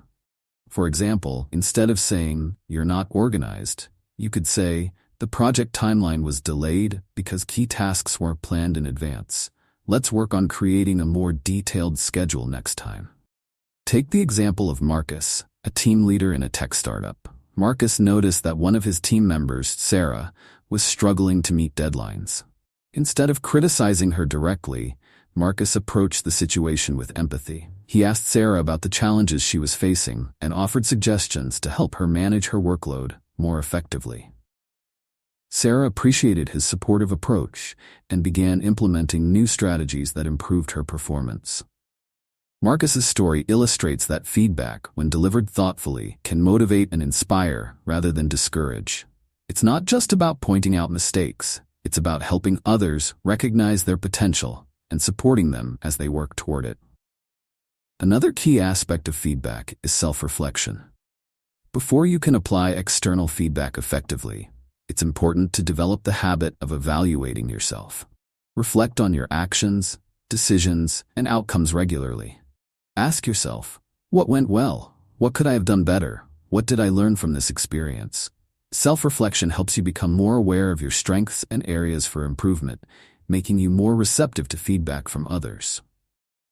For example, instead of saying, "You're not organized," you could say, "The project timeline was delayed because key tasks weren't planned in advance. Let's work on creating a more detailed schedule next time." Take the example of Marcus, a team leader in a tech startup. Marcus noticed that one of his team members, Sarah, was struggling to meet deadlines. Instead of criticizing her directly, Marcus approached the situation with empathy. He asked Sarah about the challenges she was facing and offered suggestions to help her manage her workload more effectively. Sarah appreciated his supportive approach and began implementing new strategies that improved her performance. Marcus's story illustrates that feedback, when delivered thoughtfully, can motivate and inspire rather than discourage. It's not just about pointing out mistakes, it's about helping others recognize their potential and supporting them as they work toward it. Another key aspect of feedback is self-reflection. Before you can apply external feedback effectively, it's important to develop the habit of evaluating yourself. Reflect on your actions, decisions, and outcomes regularly. Ask yourself, what went well? What could I have done better? What did I learn from this experience? Self-reflection helps you become more aware of your strengths and areas for improvement, making you more receptive to feedback from others.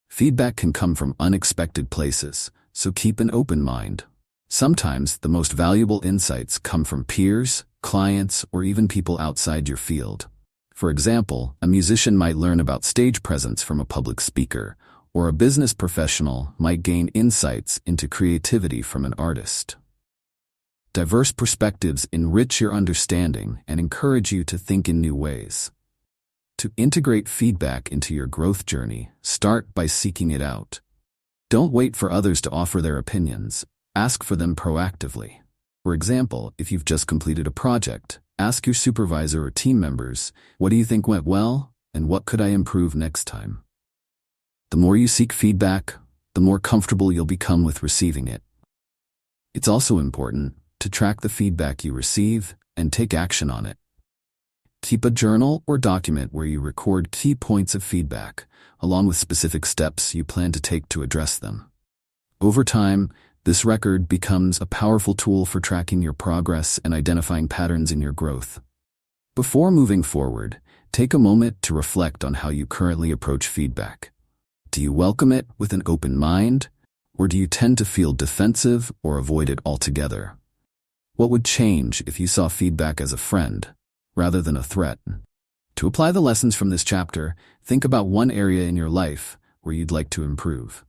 Feedback can come from unexpected places, so keep an open mind. Sometimes the most valuable insights come from peers, clients, or even people outside your field. For example, a musician might learn about stage presence from a public speaker, or a business professional might gain insights into creativity from an artist. Diverse perspectives enrich your understanding and encourage you to think in new ways. To integrate feedback into your growth journey, start by seeking it out. Don't wait for others to offer their opinions. Ask for them proactively. For example, if you've just completed a project, ask your supervisor or team members, "What do you think went well, and what could I improve next time?" The more you seek feedback, the more comfortable you'll become with receiving it. It's also important to track the feedback you receive and take action on it. Keep a journal or document where you record key points of feedback, along with specific steps you plan to take to address them. Over time, this record becomes a powerful tool for tracking your progress and identifying patterns in your growth. Before moving forward, take a moment to reflect on how you currently approach feedback. Do you welcome it with an open mind, or do you tend to feel defensive or avoid it altogether? What would change if you saw feedback as a friend, rather than a threat? To apply the lessons from this chapter, think about one area in your life where you'd like to improve.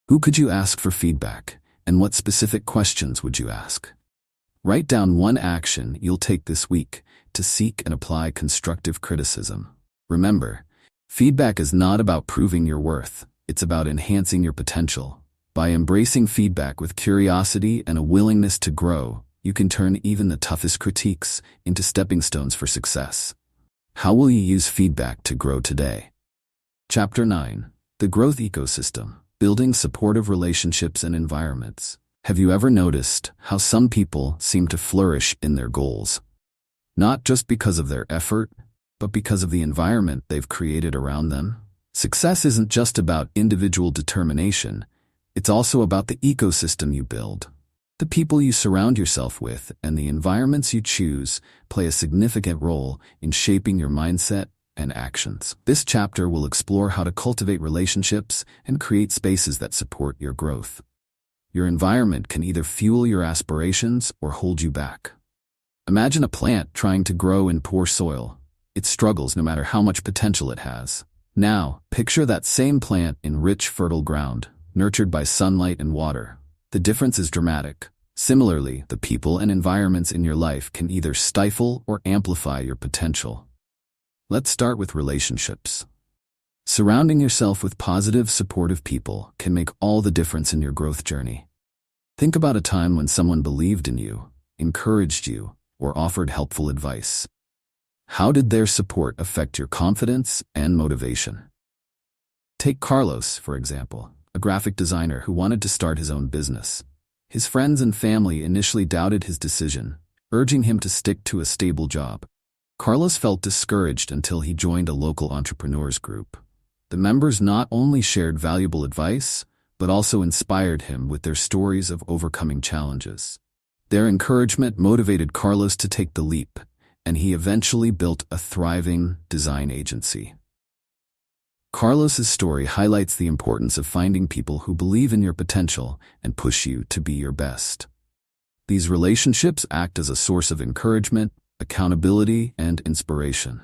Who could you ask for feedback, and what specific questions would you ask? Write down one action you'll take this week to seek and apply constructive criticism. Remember, feedback is not about proving your worth, it's about enhancing your potential. By embracing feedback with curiosity and a willingness to grow, you can turn even the toughest critiques into stepping stones for success. How will you use feedback to grow today? Chapter 9. The Growth Ecosystem. Building supportive relationships and environments. Have you ever noticed how some people seem to flourish in their goals? Not just because of their effort, but because of the environment they've created around them? Success isn't just about individual determination, it's also about the ecosystem you build. The people you surround yourself with and the environments you choose play a significant role in shaping your mindset and actions. This chapter will explore how to cultivate relationships and create spaces that support your growth. Your environment can either fuel your aspirations or hold you back. Imagine a plant trying to grow in poor soil. It struggles no matter how much potential it has. Now, picture that same plant in rich, fertile ground, nurtured by sunlight and water. The difference is dramatic. Similarly, the people and environments in your life can either stifle or amplify your potential. Let's start with relationships. Surrounding yourself with positive, supportive people can make all the difference in your growth journey. Think about a time when someone believed in you, encouraged you, or offered helpful advice. How did their support affect your confidence and motivation? Take Carlos, for example, a graphic designer who wanted to start his own business. His friends and family initially doubted his decision, urging him to stick to a stable job. Carlos felt discouraged until he joined a local entrepreneurs group. The members not only shared valuable advice, but also inspired him with their stories of overcoming challenges. Their encouragement motivated Carlos to take the leap, and he eventually built a thriving design agency. Carlos's story highlights the importance of finding people who believe in your potential and push you to be your best. These relationships act as a source of encouragement, accountability, and inspiration.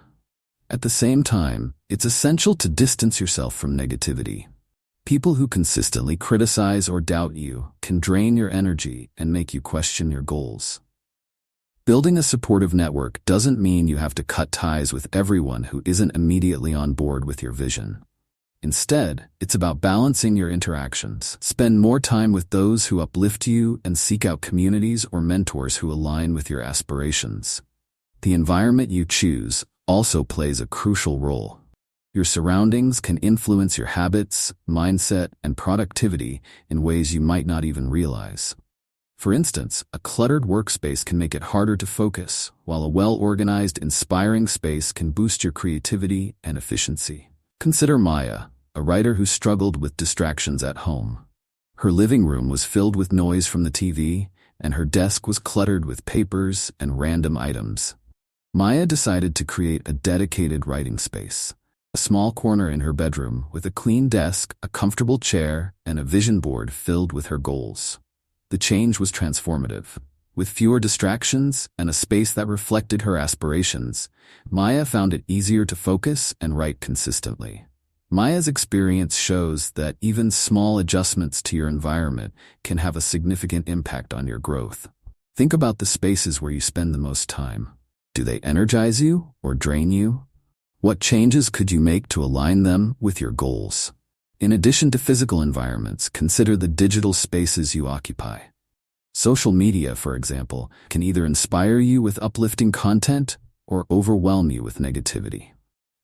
At the same time, it's essential to distance yourself from negativity. People who consistently criticize or doubt you can drain your energy and make you question your goals. Building a supportive network doesn't mean you have to cut ties with everyone who isn't immediately on board with your vision. Instead, it's about balancing your interactions. Spend more time with those who uplift you and seek out communities or mentors who align with your aspirations. The environment you choose also plays a crucial role. Your surroundings can influence your habits, mindset, and productivity in ways you might not even realize. For instance, a cluttered workspace can make it harder to focus, while a well-organized, inspiring space can boost your creativity and efficiency. Consider Maya, a writer who struggled with distractions at home. Her living room was filled with noise from the TV, and her desk was cluttered with papers and random items. Maya decided to create a dedicated writing space. A small corner in her bedroom with a clean desk, a comfortable chair, and a vision board filled with her goals. The change was transformative. With fewer distractions and a space that reflected her aspirations, Maya found it easier to focus and write consistently. Maya's experience shows that even small adjustments to your environment can have a significant impact on your growth. Think about the spaces where you spend the most time. Do they energize you or drain you? What changes could you make to align them with your goals? In addition to physical environments, consider the digital spaces you occupy. Social media, for example, can either inspire you with uplifting content or overwhelm you with negativity.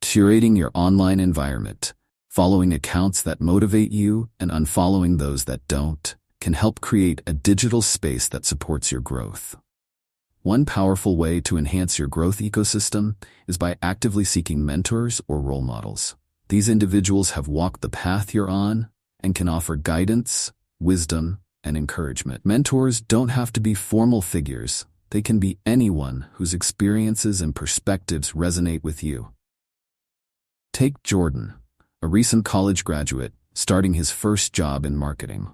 Curating your online environment, following accounts that motivate you and unfollowing those that don't, can help create a digital space that supports your growth. One powerful way to enhance your growth ecosystem is by actively seeking mentors or role models. These individuals have walked the path you're on and can offer guidance, wisdom, and encouragement. Mentors don't have to be formal figures. They can be anyone whose experiences and perspectives resonate with you. Take Jordan, a recent college graduate starting his first job in marketing.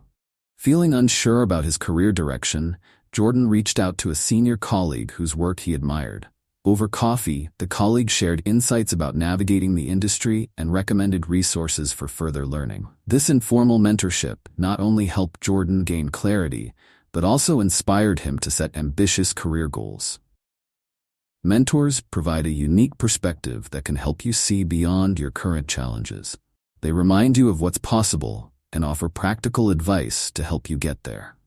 Feeling unsure about his career direction, Jordan reached out to a senior colleague whose work he admired. Over coffee, the colleague shared insights about navigating the industry and recommended resources for further learning. This informal mentorship not only helped Jordan gain clarity, but also inspired him to set ambitious career goals. Mentors provide a unique perspective that can help you see beyond your current challenges. They remind you of what's possible and offer practical advice to help you get there.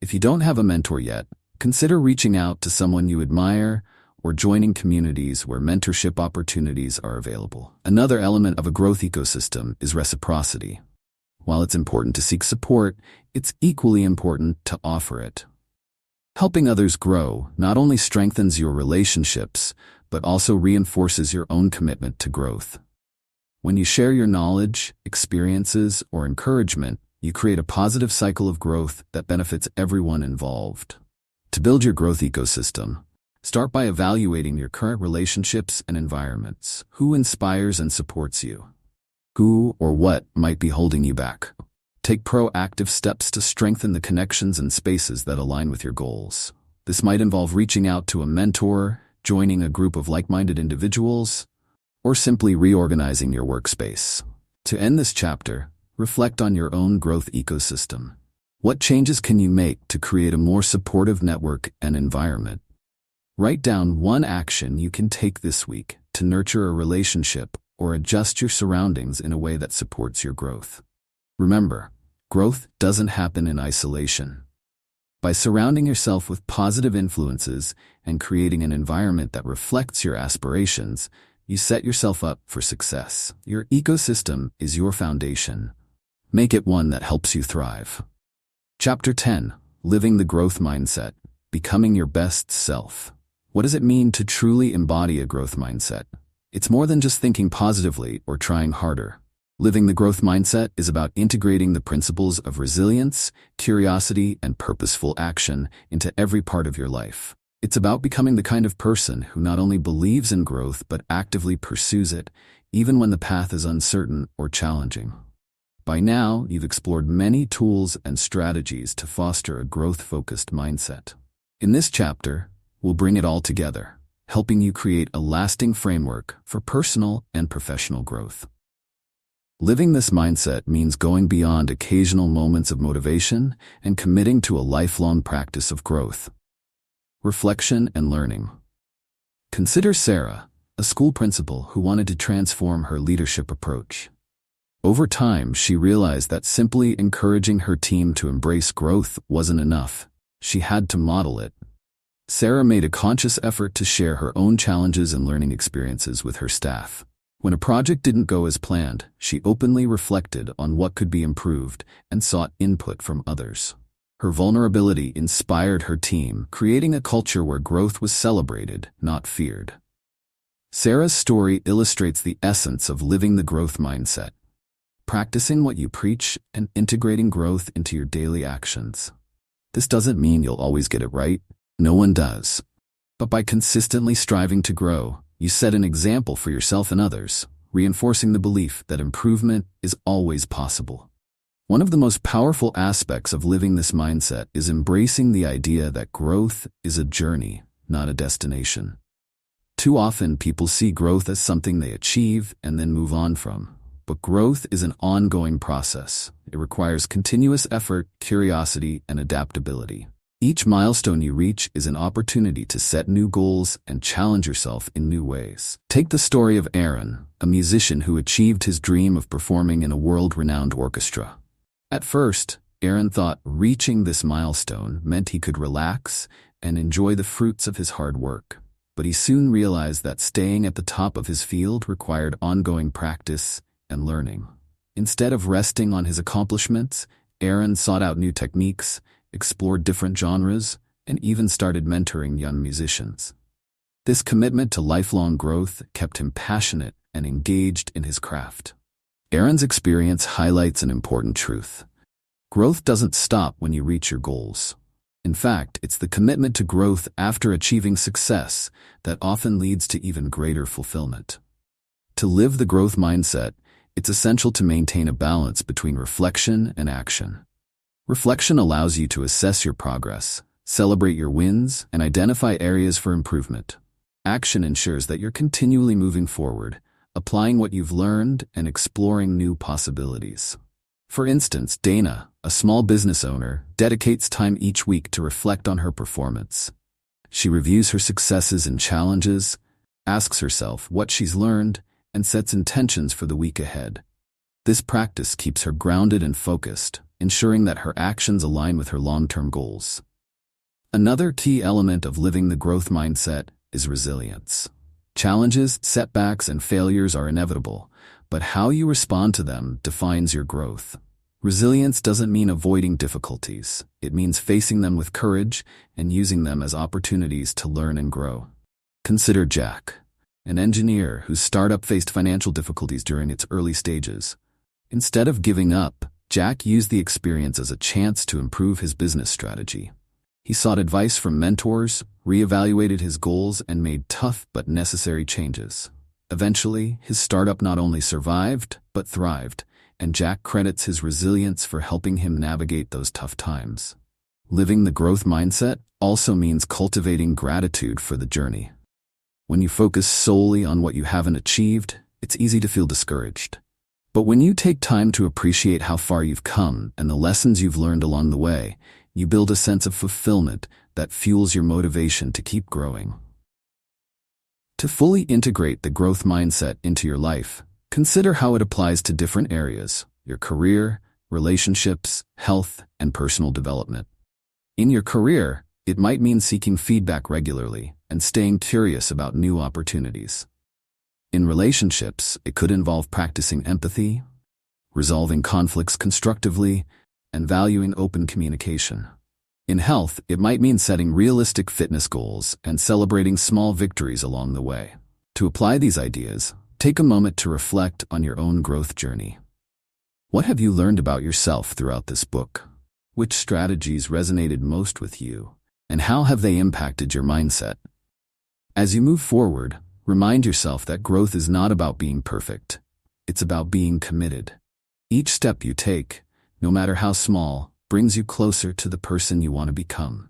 If you don't have a mentor yet, consider reaching out to someone you admire or joining communities where mentorship opportunities are available. Another element of a growth ecosystem is reciprocity. While it's important to seek support, it's equally important to offer it. Helping others grow not only strengthens your relationships, but also reinforces your own commitment to growth. When you share your knowledge, experiences, or encouragement, you create a positive cycle of growth that benefits everyone involved. To build your growth ecosystem, start by evaluating your current relationships and environments. Who inspires and supports you? Who or what might be holding you back? Take proactive steps to strengthen the connections and spaces that align with your goals. This might involve reaching out to a mentor, joining a group of like-minded individuals, or simply reorganizing your workspace. To end this chapter, reflect on your own growth ecosystem. What changes can you make to create a more supportive network and environment? Write down one action you can take this week to nurture a relationship or adjust your surroundings in a way that supports your growth. Remember, growth doesn't happen in isolation. By surrounding yourself with positive influences and creating an environment that reflects your aspirations, you set yourself up for success. Your ecosystem is your foundation. Make it one that helps you thrive. Chapter 10: Living the Growth Mindset. becoming your best self. What does it mean to truly embody a growth mindset? It's more than just thinking positively or trying harder. Living the growth mindset is about integrating the principles of resilience, curiosity, and purposeful action into every part of your life. It's about becoming the kind of person who not only believes in growth but actively pursues it, even when the path is uncertain or challenging. By now, you've explored many tools and strategies to foster a growth-focused mindset. In this chapter, we'll bring it all together, helping you create a lasting framework for personal and professional growth. Living this mindset means going beyond occasional moments of motivation and committing to a lifelong practice of growth. Reflection and learning. Consider Sarah, a school principal who wanted to transform her leadership approach. Over time, she realized that simply encouraging her team to embrace growth wasn't enough. She had to model it. Sarah made a conscious effort to share her own challenges and learning experiences with her staff. When a project didn't go as planned, she openly reflected on what could be improved and sought input from others. Her vulnerability inspired her team, creating a culture where growth was celebrated, not feared. Sarah's story illustrates the essence of living the growth mindset, practicing what you preach and integrating growth into your daily actions. This doesn't mean you'll always get it right. No one does. But by consistently striving to grow, you set an example for yourself and others, reinforcing the belief that improvement is always possible. One of the most powerful aspects of living this mindset is embracing the idea that growth is a journey, not a destination. Too often, people see growth as something they achieve and then move on from. But growth is an ongoing process. It requires continuous effort, curiosity, and adaptability. Each milestone you reach is an opportunity to set new goals and challenge yourself in new ways. Take the story of Aaron, a musician who achieved his dream of performing in a world-renowned orchestra. At first, Aaron thought reaching this milestone meant he could relax and enjoy the fruits of his hard work. But he soon realized that staying at the top of his field required ongoing practice and learning. Instead of resting on his accomplishments, Aaron sought out new techniques, explored different genres, and even started mentoring young musicians. This commitment to lifelong growth kept him passionate and engaged in his craft. Aaron's experience highlights an important truth. Growth doesn't stop when you reach your goals. In fact, it's the commitment to growth after achieving success that often leads to even greater fulfillment. To live the growth mindset, it's essential to maintain a balance between reflection and action. Reflection allows you to assess your progress, celebrate your wins, and identify areas for improvement. Action ensures that you're continually moving forward, applying what you've learned and exploring new possibilities. For instance, Dana, a small business owner, dedicates time each week to reflect on her performance. She reviews her successes and challenges, asks herself what she's learned, and sets intentions for the week ahead. This practice keeps her grounded and focused, ensuring that her actions align with her long-term goals. Another key element of living the growth mindset is resilience. Challenges, setbacks, and failures are inevitable, but how you respond to them defines your growth. Resilience doesn't mean avoiding difficulties. It means facing them with courage and using them as opportunities to learn and grow. Consider Jack, an engineer whose startup faced financial difficulties during its early stages. Instead of giving up, Jack used the experience as a chance to improve his business strategy. He sought advice from mentors, reevaluated his goals, and made tough but necessary changes. Eventually, his startup not only survived, but thrived, and Jack credits his resilience for helping him navigate those tough times. Living the growth mindset also means cultivating gratitude for the journey. When you focus solely on what you haven't achieved, it's easy to feel discouraged. But when you take time to appreciate how far you've come and the lessons you've learned along the way, you build a sense of fulfillment that fuels your motivation to keep growing. To fully integrate the growth mindset into your life, consider how it applies to different areas: your career, relationships, health, and personal development. In your career, it might mean seeking feedback regularly and staying curious about new opportunities. In relationships, it could involve practicing empathy, resolving conflicts constructively, and valuing open communication. In health, it might mean setting realistic fitness goals and celebrating small victories along the way. To apply these ideas, take a moment to reflect on your own growth journey. What have you learned about yourself throughout this book? Which strategies resonated most with you, and how have they impacted your mindset? As you move forward, remind yourself that growth is not about being perfect. It's about being committed. Each step you take, no matter how small, brings you closer to the person you want to become.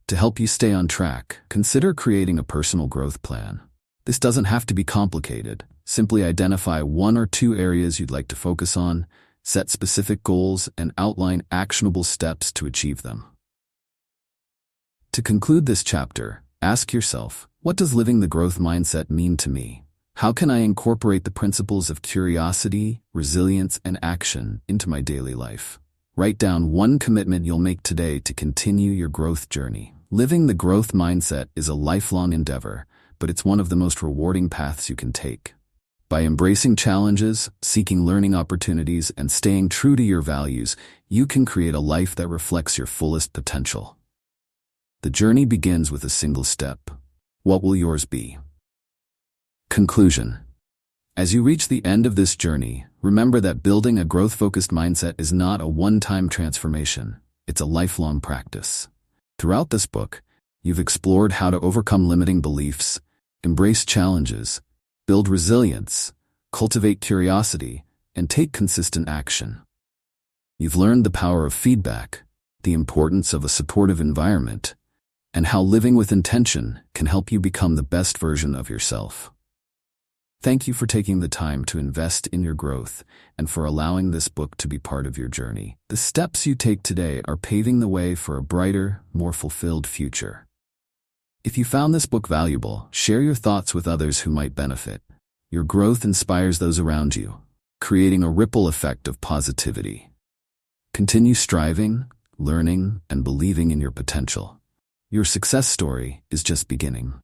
To help you stay on track, consider creating a personal growth plan. This doesn't have to be complicated. Simply identify 1 or 2 areas you'd like to focus on, set specific goals, and outline actionable steps to achieve them. To conclude this chapter, ask yourself, what does living the growth mindset mean to me? How can I incorporate the principles of curiosity, resilience, and action into my daily life? Write down 1 commitment you'll make today to continue your growth journey. Living the growth mindset is a lifelong endeavor, but it's one of the most rewarding paths you can take. By embracing challenges, seeking learning opportunities, and staying true to your values, you can create a life that reflects your fullest potential. The journey begins with a single step. What will yours be? Conclusion. As you reach the end of this journey, remember that building a growth-focused mindset is not a one-time transformation. It's a lifelong practice. Throughout this book, you've explored how to overcome limiting beliefs, embrace challenges, build resilience, cultivate curiosity, and take consistent action. You've learned the power of feedback, the importance of a supportive environment, and how living with intention can help you become the best version of yourself. Thank you for taking the time to invest in your growth and for allowing this book to be part of your journey. The steps you take today are paving the way for a brighter, more fulfilled future. If you found this book valuable, share your thoughts with others who might benefit. Your growth inspires those around you, creating a ripple effect of positivity. Continue striving, learning, and believing in your potential. Your success story is just beginning.